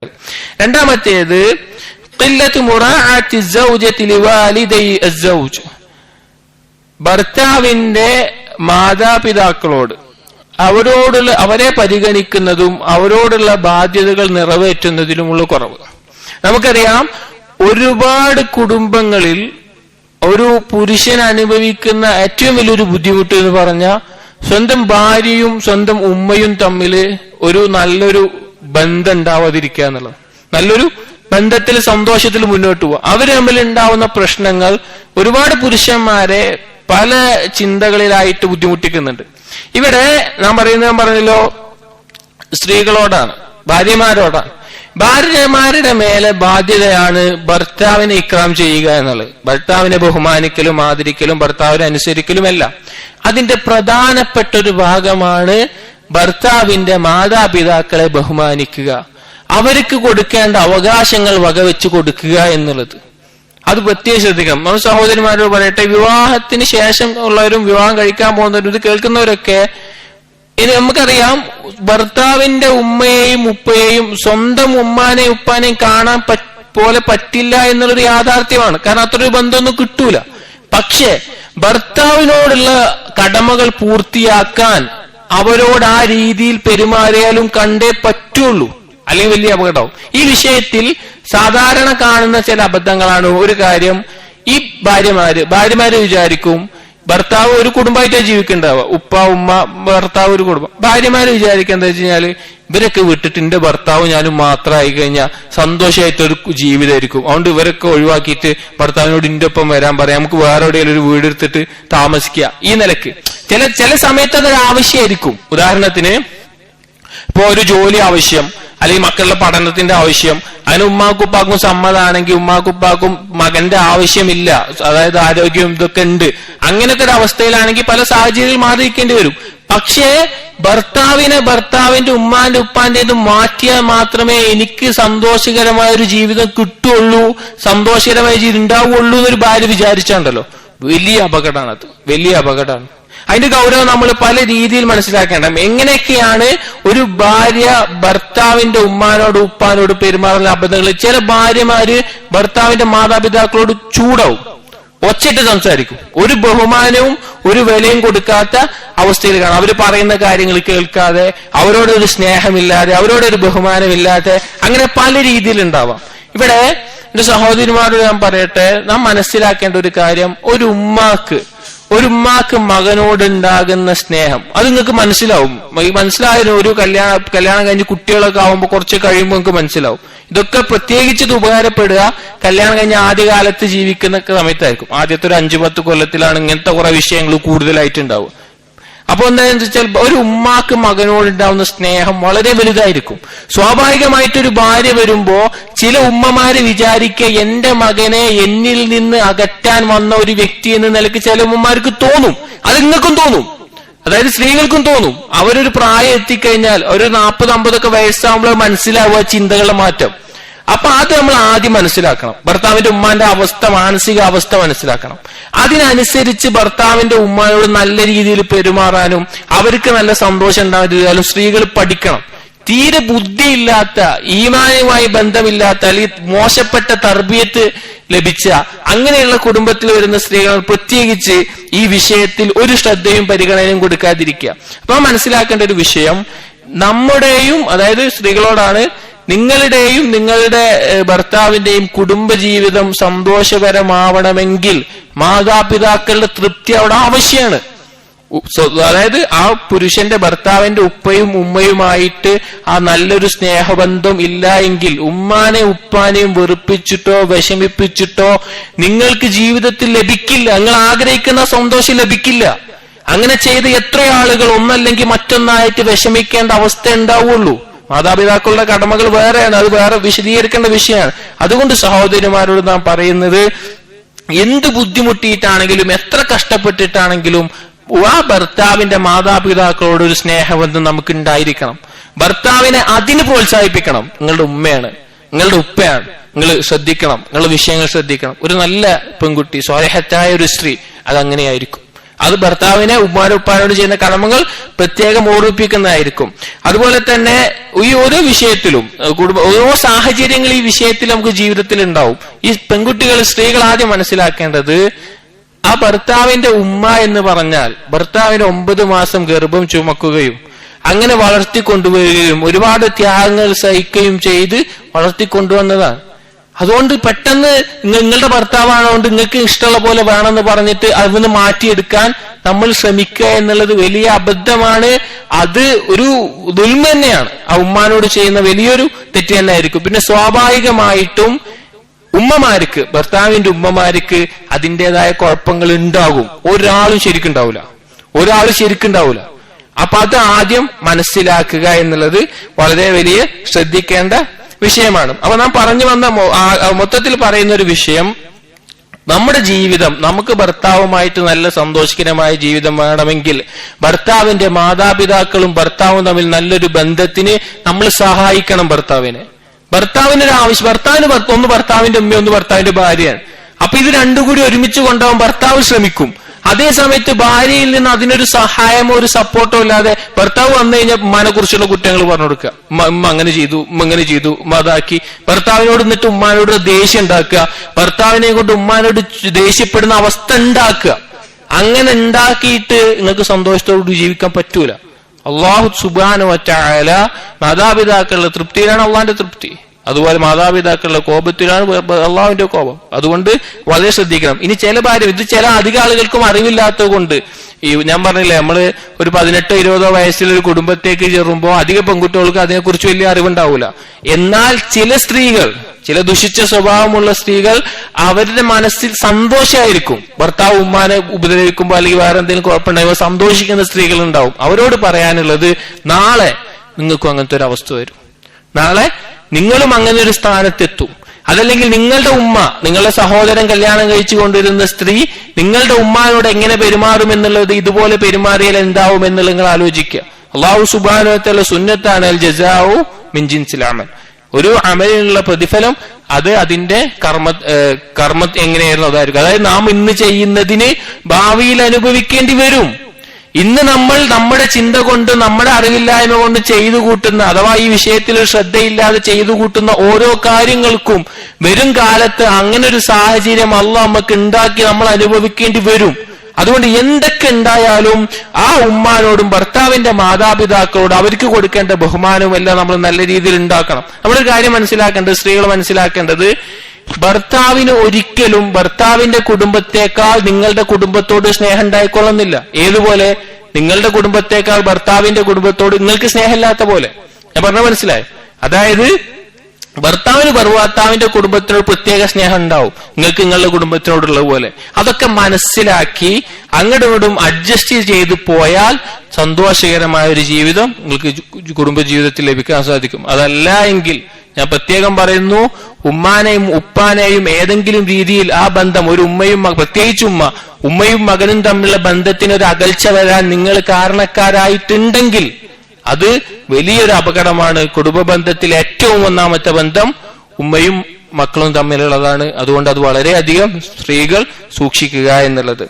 രണ്ടാമത്തേത് ഖില്ലത്തു മുറാഅത്തി സൗജതി ലിവാലിദൈ അസ്സൗജ്, ഭർത്താവിന്റെ മാതാപിതാക്കളോട് അവരെ പരിഗണിക്കുന്നതും അവരോടുള്ള ബാധ്യതകൾ നിറവേറ്റുന്നതിലുമുള്ള കുറവ്. നമുക്കറിയാം, ഒരുപാട് കുടുംബങ്ങളിൽ ഒരു പുരുഷൻ അനുഭവിക്കുന്ന ഏറ്റവും വലിയൊരു ബുദ്ധിമുട്ട് എന്ന് പറഞ്ഞാൽ സ്വന്തം ഭാര്യയും സ്വന്തം ഉമ്മയും തമ്മിൽ ഒരു നല്ലൊരു ബന്ധം ഉണ്ടാവാതിരിക്കുക എന്നുള്ളത്. നല്ലൊരു ബന്ധത്തിൽ സന്തോഷത്തിൽ മുന്നോട്ട് പോവുക. അവര് തമ്മിൽ ഉണ്ടാവുന്ന പ്രശ്നങ്ങൾ ഒരുപാട് പുരുഷന്മാരെ പല ചിന്തകളിലായിട്ട് ബുദ്ധിമുട്ടിക്കുന്നുണ്ട്. ഇവിടെ ഞാൻ പറഞ്ഞല്ലോ, സ്ത്രീകളോടാണ്, ഭാര്യമാരോടാണ്. ഭാര്യമാരുടെ മേലെ ബാധ്യതയാണ് ഭർത്താവിനെ ഇക്രാം ചെയ്യുക എന്നുള്ളത്. ഭർത്താവിനെ ബഹുമാനിക്കലും ആദരിക്കലും ഭർത്താവിനെ അനുസരിക്കലുമെല്ലാം അതിന്റെ പ്രധാനപ്പെട്ട ഒരു ഭാഗമാണ് ഭർത്താവിന്റെ മാതാപിതാക്കളെ ബഹുമാനിക്കുക, അവർക്ക് കൊടുക്കേണ്ട അവകാശങ്ങൾ വകവെച്ച് കൊടുക്കുക എന്നുള്ളത്. അത് പ്രത്യേകം ശ്രദ്ധിക്കണം. നമ്മൾ സഹോദരിമാരോട് പറയട്ടെ, വിവാഹത്തിന് ശേഷം ഉള്ളവരും വിവാഹം കഴിക്കാൻ പോകുന്നവരും ഇത് കേൾക്കുന്നവരൊക്കെ, ഇനി നമുക്കറിയാം, ഭർത്താവിന്റെ ഉമ്മയെയും ഉപ്പയെയും സ്വന്തം ഉമ്മാനെയും ഉപ്പാനെയും കാണാൻ പോലെ പറ്റില്ല എന്നുള്ളൊരു യാഥാർത്ഥ്യമാണ്. കാരണം അത്രയൊരു ബന്ധമൊന്നും കിട്ടൂല. പക്ഷേ ഭർത്താവിനോടുള്ള കടമകൾ പൂർത്തിയാക്കാൻ അവരോട് ആ രീതിയിൽ പെരുമാറിയാലും കണ്ടേ പറ്റുള്ളൂ, അല്ലെങ്കിൽ വലിയ അപകടമാവും. ഈ വിഷയത്തിൽ സാധാരണ കാണുന്ന ചില അബദ്ധങ്ങളാണ്. ഒരു കാര്യം, ഈ ഭാര്യമാര് വിചാരിക്കും ഭർത്താവ് ഒരു കുടുംബമായിട്ടാണ് ജീവിക്കേണ്ടാവുക, ഉപ്പ ഉമ്മ ഭർത്താവ് ഒരു കുടുംബം. ഭാര്യമാര് വിചാരിക്കുക എന്താ വെച്ച് കഴിഞ്ഞാല്, ഇവരൊക്കെ വിട്ടിട്ട് എന്റെ ഭർത്താവ് ഞാനും മാത്രമായി കഴിഞ്ഞാൽ സന്തോഷമായിട്ടൊരു ജീവിതമായിരിക്കും, അതുകൊണ്ട് ഇവരൊക്കെ ഒഴിവാക്കിയിട്ട് ഭർത്താവിനോട് ഇന്റെ ഒപ്പം വരാൻ പറയാം, നമുക്ക് വേറെ എവിടെയെങ്കിലും ഒരു വീടെടുത്തിട്ട് താമസിക്കുക. ഈ നിലക്ക് ചില സമയത്ത് അതൊരു ആവശ്യമായിരിക്കും. ഉദാഹരണത്തിന് ഇപ്പൊ ഒരു ജോലി ആവശ്യം, അല്ലെങ്കിൽ മക്കളുടെ പഠനത്തിന്റെ ആവശ്യം, അതിന് ഉമ്മാക്കുപ്പാക്കും സമ്മതമാണെങ്കിൽ ഉമ്മാക്കുപ്പാക്കും മകന്റെ ആവശ്യമില്ല, അതായത് ആരോഗ്യം ഇതൊക്കെ ഉണ്ട്, അങ്ങനത്തെ ഒരു അവസ്ഥയിലാണെങ്കിൽ പല സാഹചര്യങ്ങളിൽ മാറിയിരിക്കേണ്ടി വരും. പക്ഷേ ഭർത്താവിന്റെ ഉമ്മാന്റെ ഉപ്പാന്റെ മാറ്റിയാൽ മാത്രമേ എനിക്ക് സന്തോഷകരമായ ഒരു ജീവിതം കിട്ടുള്ളൂ, സന്തോഷകരമായ ജീവിതം ഉണ്ടാവുള്ളൂ എന്നൊരു ഭാര്യ വിചാരിച്ചാണ്ടല്ലോ, വലിയ അപകടമാണ്. അത് വലിയ അപകടമാണ്. അതിന്റെ ഗൗരവം നമ്മൾ പല രീതിയിൽ മനസ്സിലാക്കേണ്ട. എങ്ങനെയൊക്കെയാണ് ഒരു ഭാര്യ ഭർത്താവിന്റെ ഉമ്മാനോട് ഉപ്പാനോട് പെരുമാറുന്ന അബദ്ധങ്ങൾ. ചില ഭാര്യമാര് ഭർത്താവിന്റെ മാതാപിതാക്കളോട് ചൂടാവും, ഒച്ചയിട്ട് സംസാരിക്കും, ഒരു ബഹുമാനവും ഒരു വിലയും കൊടുക്കാത്ത അവസ്ഥയിൽ കാണാം. അവര് പറയുന്ന കാര്യങ്ങൾ കേൾക്കാതെ, അവരോടൊരു സ്നേഹമില്ലാതെ, അവരോടൊരു ബഹുമാനമില്ലാതെ, അങ്ങനെ പല രീതിയിൽ ഉണ്ടാവാം. ഇവിടെ എന്റെ സഹോദരിമാരോട് ഞാൻ പറയട്ടെ, നാം മനസ്സിലാക്കേണ്ട ഒരു കാര്യം, ഒരു ഉമ്മാക്ക് മകനോടുണ്ടാകുന്ന സ്നേഹം അത് നിങ്ങൾക്ക് മനസ്സിലാവും. മനസ്സിലായാലും ഒരു കല്യാണം കഴിഞ്ഞ് കുട്ടികളൊക്കെ ആവുമ്പോൾ കുറച്ച് കഴിയുമ്പോൾ നിങ്ങൾക്ക് മനസ്സിലാവും. ഇതൊക്കെ പ്രത്യേകിച്ച് ഇത് ഉപകാരപ്പെടുക കല്യാണം കഴിഞ്ഞ ആദ്യകാലത്ത് ജീവിക്കുന്ന സമയത്തായിരിക്കും. ആദ്യത്തെ ഒരു 5-10 കൊല്ലത്തിലാണ് ഇങ്ങനത്തെ കുറെ വിഷയങ്ങൾ കൂടുതലായിട്ടുണ്ടാവുക. അപ്പൊ എന്താണെന്ന് വെച്ചാൽ, ഒരു ഉമ്മാക്ക് മകനോടുണ്ടാവുന്ന സ്നേഹം വളരെ വലുതായിരിക്കും. സ്വാഭാവികമായിട്ടൊരു ഭാര്യ വരുമ്പോ ചില ഉമ്മമാര് വിചാരിക്കുക, എന്റെ മകനെ എന്നിൽ നിന്ന് അകറ്റാൻ വന്ന ഒരു വ്യക്തി എന്ന നിലയ്ക്ക് ചില ഉമ്മമാർക്ക് തോന്നും. അത് നിങ്ങൾക്കും തോന്നും, അതായത് സ്ത്രീകൾക്കും തോന്നും. അവരൊരു പ്രായം എത്തിക്കഴിഞ്ഞാൽ, ഒരു 40-50 വയസ്സാകുമ്പോൾ മനസ്സിലാവുക ചിന്തകളുടെ മാറ്റം. അപ്പൊ അത് നമ്മൾ ആദ്യം മനസ്സിലാക്കണം. ഭർത്താവിന്റെ ഉമ്മാന്റെ അവസ്ഥ, മാനസിക അവസ്ഥ മനസ്സിലാക്കണം. അതിനനുസരിച്ച് ഭർത്താവിന്റെ ഉമ്മാനോട് നല്ല രീതിയിൽ പെരുമാറാനും അവർക്ക് നല്ല സന്തോഷം ഉണ്ടാകാനും സ്ത്രീകൾ പഠിക്കണം. തീരെ ബുദ്ധിയില്ലാത്ത, ഈമാനുമായി ബന്ധമില്ലാത്ത, അല്ലെങ്കിൽ മോശപ്പെട്ട തർബിയത്ത് ലഭിച്ച അങ്ങനെയുള്ള കുടുംബത്തിൽ വരുന്ന സ്ത്രീകൾ പ്രത്യേകിച്ച് ഈ വിഷയത്തിൽ ഒരു ശ്രദ്ധയും പരിഗണനയും കൊടുക്കാതിരിക്കുക. അപ്പൊ മനസ്സിലാക്കേണ്ട ഒരു വിഷയം, നമ്മുടെയും, അതായത് സ്ത്രീകളോടാണ്, നിങ്ങളുടെയും നിങ്ങളുടെ ഭർത്താവിന്റെയും കുടുംബജീവിതം സന്തോഷകരമാവണമെങ്കിൽ മാതാപിതാക്കളുടെ തൃപ്തി അവിടെ ആവശ്യമാണ്. അതായത് ആ പുരുഷന്റെ ഭർത്താവിന്റെ ഉപ്പയും ഉമ്മയുമായിട്ട് ആ നല്ലൊരു സ്നേഹബന്ധം ഇല്ല എങ്കിൽ, ഉമ്മാനെ ഉപ്പാനെയും വെറുപ്പിച്ചിട്ടോ വിഷമിപ്പിച്ചിട്ടോ നിങ്ങൾക്ക് ജീവിതത്തിൽ ലഭിക്കില്ല, നിങ്ങൾ ആഗ്രഹിക്കുന്ന സന്തോഷം ലഭിക്കില്ല. അങ്ങനെ ചെയ്ത് എത്ര ആളുകൾ ഒന്നല്ലെങ്കിൽ മറ്റൊന്നായിട്ട് വിഷമിക്കേണ്ട അവസ്ഥ ഉണ്ടാവുള്ളൂ. മാതാപിതാക്കളുടെ കടമകൾ വേറെയാണ്, അത് വേറെ വിശദീകരിക്കേണ്ട വിഷയമാണ്. അതുകൊണ്ട് സഹോദരിമാരോട് നാം പറയുന്നത്, എന്ത് ബുദ്ധിമുട്ടിയിട്ടാണെങ്കിലും എത്ര കഷ്ടപ്പെട്ടിട്ടാണെങ്കിലും ആ ഭർത്താവിന്റെ മാതാപിതാക്കളോട് ഒരു സ്നേഹബന്ധം നമുക്ക് ഉണ്ടായിരിക്കണം. ഭർത്താവിനെ അതിന് പ്രോത്സാഹിപ്പിക്കണം. നിങ്ങളുടെ ഉമ്മയാണ്, നിങ്ങളുടെ ഉപ്പയാണ്, നിങ്ങൾ ശ്രദ്ധിക്കണം, നിങ്ങളുടെ വിഷയങ്ങൾ ശ്രദ്ധിക്കണം. ഒരു നല്ല പെൺകുട്ടി, സ്വാലിഹത്തായ ഒരു സ്ത്രീ അതങ്ങനെയായിരിക്കും. അത് ഭർത്താവിനെ ഉപ്പാനോട് ചെയ്യുന്ന കടമകൾ പ്രത്യേകം ഓർമ്മിപ്പിക്കുന്നതായിരിക്കും. അതുപോലെ തന്നെ ഈ ഓരോ വിഷയത്തിലും ഓരോ സാഹചര്യങ്ങൾ ഈ വിഷയത്തിൽ നമുക്ക് ജീവിതത്തിൽ ഉണ്ടാവും. ഈ പെൺകുട്ടികൾ, സ്ത്രീകൾ ആദ്യം മനസ്സിലാക്കേണ്ടത്, ആ ഭർത്താവിന്റെ ഉമ്മ എന്ന് പറഞ്ഞാൽ ഭർത്താവിന് 9 മാസം ഗർഭം ചുമക്കുകയും അങ്ങനെ വളർത്തിക്കൊണ്ടുവരികയും ഒരുപാട് ത്യാഗങ്ങൾ സഹിക്കുകയും ചെയ്ത് വളർത്തിക്കൊണ്ടുവന്നതാണ്. അതുകൊണ്ട് പെട്ടെന്ന് നിങ്ങളുടെ ഭർത്താവാണോണ്ട് നിങ്ങൾക്ക് ഇഷ്ടമുള്ള പോലെ വേണമെന്ന് പറഞ്ഞിട്ട് അതിന് മാറ്റിയെടുക്കാൻ നമ്മൾ ശ്രമിക്കുക എന്നുള്ളത് വലിയ അബദ്ധമാണ്. അത് ഒരു ദുൽമ തന്നെയാണ്. ആ ഉമ്മാനോട് ചെയ്യുന്ന വലിയൊരു തെറ്റ് തന്നെ ആയിരിക്കും. പിന്നെ സ്വാഭാവികമായിട്ടും ഉമ്മമാർക്ക്, ഭർത്താവിന്റെ ഉമ്മമാർക്ക് അതിൻ്റെതായ കുഴപ്പങ്ങൾ ഉണ്ടാകും. ഒരാളും ശരിക്കുണ്ടാവൂല. അപ്പൊ അത് ആദ്യം മനസ്സിലാക്കുക എന്നുള്ളത് വളരെ വലിയ ശ്രദ്ധിക്കേണ്ട വിഷയമാണ്. അപ്പൊ നാം പറഞ്ഞു വന്ന മൊത്തത്തിൽ പറയുന്ന ഒരു വിഷയം, നമ്മുടെ ജീവിതം, നമുക്ക് ഭർത്താവുമായിട്ട് നല്ല സന്തോഷകരമായ ജീവിതം വേണമെങ്കിൽ ഭർത്താവിന്റെ മാതാപിതാക്കളും ഭർത്താവും തമ്മിൽ നല്ലൊരു ബന്ധത്തിന് നമ്മൾ സഹായിക്കണം. ഭർത്താവിനൊരു ആവശ്യം, ഒന്ന് ഭർത്താവിന്റെ ഉമ്മ, ഒന്ന് ഭർത്താവിന്റെ ഭാര്യയാണ്. അപ്പൊ ഇത് രണ്ടും കൂടി ഒരുമിച്ച് കൊണ്ടുപോകാൻ ഭർത്താവ് ശ്രമിക്കും. അതേ സമയത്ത് ഭാര്യയിൽ നിന്ന് അതിനൊരു സഹായമോ ഒരു സപ്പോർട്ടോ ഇല്ലാതെ ഭർത്താവ് വന്നു കഴിഞ്ഞാൽ ഉമ്മാനെ കുറിച്ചുള്ള കുറ്റങ്ങൾ പറഞ്ഞു കൊടുക്കുക. ഉമ്മ അങ്ങനെ ചെയ്തു, ഉമ്മ അതാക്കി, ഭർത്താവിനോട് എന്നിട്ട് ഉമ്മാനോട് ദേഷ്യം ഉണ്ടാക്കുക, ഭർത്താവിനെ കൊണ്ട് ഉമ്മാനോട് ദേഷ്യപ്പെടുന്ന അവസ്ഥ ഉണ്ടാക്കുക. അങ്ങനെ ഉണ്ടാക്കിയിട്ട് നിങ്ങൾക്ക് സന്തോഷത്തോടുകൂടി ജീവിക്കാൻ പറ്റൂല. അള്ളാഹു സുബ്ഹാനഹു വ തആല മാതാപിതാക്കളുടെ തൃപ്തിയിലാണ് അള്ളാഹിന്റെ തൃപ്തി, അതുപോലെ മാതാപിതാക്കളുടെ കോപത്തിലാണ് അള്ളാഹുവിന്റെ കോപം. അതുകൊണ്ട് വളരെ ശ്രദ്ധിക്കണം. ഇനി ചില അധികം ആളുകൾക്കും അറിവില്ലാത്തത് കൊണ്ട്, ഞാൻ പറഞ്ഞില്ലേ, നമ്മള് ഒരു 18-20 വയസ്സിലൊരു കുടുംബത്തേക്ക് ചേരുമ്പോൾ അധിക പെൺകുട്ടികൾക്ക് അതിനെക്കുറിച്ച് വലിയ അറിവുണ്ടാവൂല. എന്നാൽ ചില ദുഷിച്ച സ്വഭാവമുള്ള സ്ത്രീകൾ അവരുടെ മനസ്സിൽ സന്തോഷമായിരിക്കും. ഭർത്താവ് ഉമ്മാനെ ഉപദ്രവിക്കുമ്പോൾ അല്ലെങ്കിൽ വേറെ എന്തെങ്കിലും കുഴപ്പമുണ്ടാകുമ്പോൾ സന്തോഷിക്കുന്ന സ്ത്രീകൾ ഉണ്ടാവും. അവരോട് പറയാനുള്ളത്, നാളെ നിങ്ങൾക്കും അങ്ങനത്തെ ഒരു അവസ്ഥ വരും. നാളെ നിങ്ങളും അങ്ങനെ ഒരു സ്ഥാനത്തെത്തും. അതല്ലെങ്കിൽ നിങ്ങളുടെ ഉമ്മ, നിങ്ങളുടെ സഹോദരൻ കല്യാണം കഴിച്ചു കൊണ്ടിരുന്ന സ്ത്രീ നിങ്ങളുടെ ഉമ്മാനോട് എങ്ങനെ പെരുമാറും എന്നുള്ളത്, ഇതുപോലെ പെരുമാറിയാൽ എന്താവും എന്നുള്ളത് നിങ്ങൾ ആലോചിക്കുക. അല്ലാഹു സുബ്ഹാനഹു വ തആല സുന്നത്താണ്, അൽ ജസാഉ മിൻ ജിൻസിൽ അമൽ. ഒരു അമലിനുള്ള പ്രതിഫലം അത് അതിന്റെ കർമ്മ എങ്ങനെയായിരുന്നു അതായിരിക്കും. അതായത് നാം ഇന്ന് ചെയ്യുന്നതിന് ഭാവിയിൽ അനുഭവിക്കേണ്ടി വരും. ഇന്ന് നമ്മൾ നമ്മുടെ ചിന്ത കൊണ്ട്, നമ്മുടെ അറിവില്ലായ്മ കൊണ്ട് ചെയ്തു കൂട്ടുന്ന, അഥവാ ഈ വിഷയത്തിൽ ശ്രദ്ധയില്ലാതെ ചെയ്തു കൂട്ടുന്ന ഓരോ കാര്യങ്ങൾക്കും വരും കാലത്ത് അങ്ങനെ ഒരു സാഹചര്യം അല്ലാഹു നമുക്ക് ഉണ്ടാക്കി നമ്മൾ അനുഭവിക്കേണ്ടി വരും. അതുകൊണ്ട് എന്തൊക്കെ ഉണ്ടായാലും ആ ഉമ്മാനോടും ഭർത്താവിന്റെ മാതാപിതാക്കളോടും അവർക്ക് കൊടുക്കേണ്ട ബഹുമാനവും എല്ലാം നമ്മൾ നല്ല രീതിയിൽ ഉണ്ടാക്കണം. നമ്മളൊരു കാര്യം മനസ്സിലാക്കേണ്ടത്, സ്ത്രീകൾ മനസ്സിലാക്കേണ്ടത്, ഭർത്താവിന് ഒരിക്കലും ഭർത്താവിന്റെ കുടുംബത്തെക്കാൾ നിങ്ങളുടെ കുടുംബത്തോട് സ്നേഹം ഉണ്ടായിക്കൊള്ളുന്നില്ല. ഏതുപോലെ? നിങ്ങളുടെ കുടുംബത്തെക്കാൾ ഭർത്താവിന്റെ കുടുംബത്തോട് നിങ്ങൾക്ക് സ്നേഹമില്ലാത്ത പോലെ. ഞാൻ പറഞ്ഞ മനസ്സിലായി? അതായത് ഭർത്താവിന്റെ കുടുംബത്തിനോട് പ്രത്യേക സ്നേഹം ഉണ്ടാവും, നിങ്ങൾക്ക് നിങ്ങളുടെ കുടുംബത്തിനോടുള്ള പോലെ. അതൊക്കെ മനസ്സിലാക്കി അങ്ങോട്ടും അഡ്ജസ്റ്റ് ചെയ്ത് പോയാൽ സന്തോഷകരമായ ഒരു ജീവിതം നിങ്ങൾക്ക് കുടുംബജീവിതത്തിൽ ലഭിക്കാൻ സാധിക്കും. അതല്ല എങ്കിൽ ഞാൻ പ്രത്യേകം പറയുന്നു, ഉമ്മാനെയും ഉപ്പാനെയും ഏതെങ്കിലും രീതിയിൽ ആ ബന്ധം, ഒരു ഉമ്മയും പ്രത്യേകിച്ച് ഉമ്മയും മകനും തമ്മിലുള്ള ബന്ധത്തിനൊരു അകൽച്ച വരാൻ നിങ്ങൾ കാരണക്കാരായിട്ടുണ്ടെങ്കിൽ അത് വലിയൊരു അപകടമാണ്. കുടുംബ ബന്ധത്തിൽ ഏറ്റവും ഒന്നാമത്തെ ബന്ധം ഉമ്മയും മക്കളും തമ്മിലുള്ളതാണ്. അതുകൊണ്ട് അത് വളരെയധികം സ്ത്രീകൾ സൂക്ഷിക്കുക എന്നുള്ളത്.